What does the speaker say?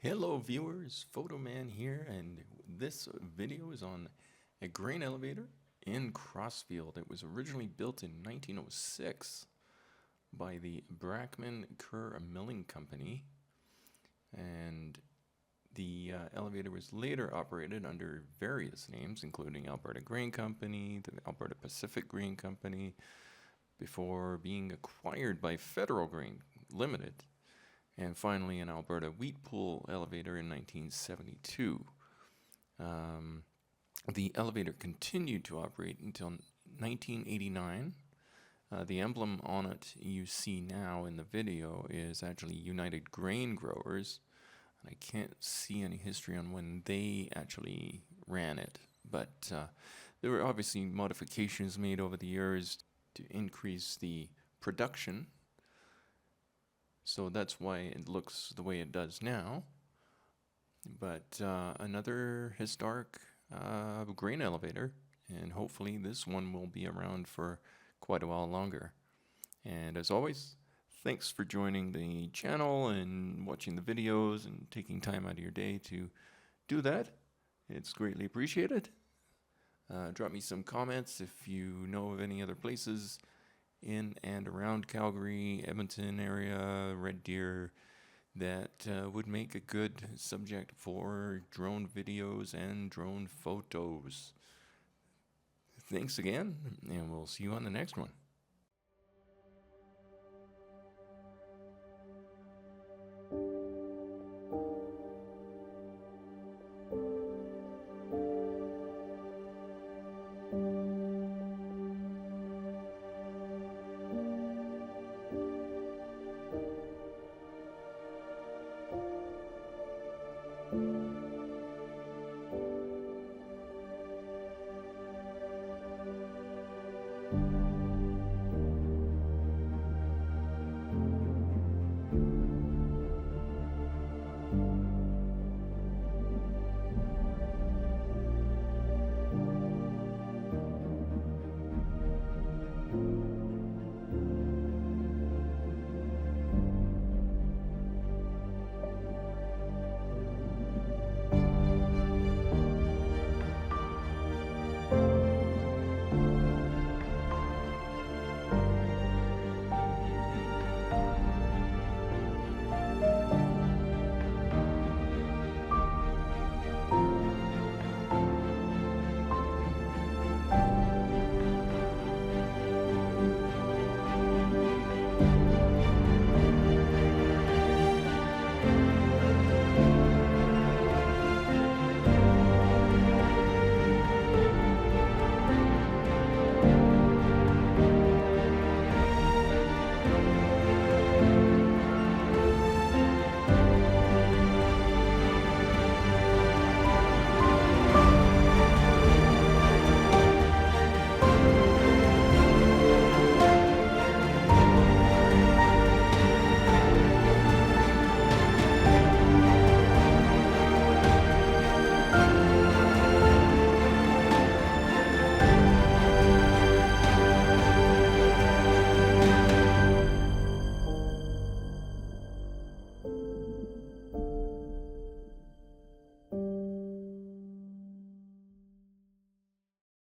Hello viewers, Photoman here, and this video is on a grain elevator in Crossfield. It was originally built in 1906 by the Brackman Kerr Milling Company, and the elevator was later operated under various names, including Alberta Grain Company, the Alberta Pacific Grain Company, before being acquired by Federal Grain Limited, and finally an Alberta Wheat Pool elevator in 1972. The elevator continued to operate until 1989. The emblem on it you see now in the video is actually United Grain Growers, and I can't see any history on when they actually ran it, but there were obviously modifications made over the years to increase the production. So that's why it looks the way it does now. But another historic grain elevator, and hopefully this one will be around for quite a while longer. And as always, thanks for joining the channel and watching the videos and taking time out of your day to do that. It's greatly appreciated. Drop me some comments if you know of any other places in and around Calgary, Edmonton area, Red Deer, that would make a good subject for drone videos and drone photos. Thanks again, and we'll see you on the next one.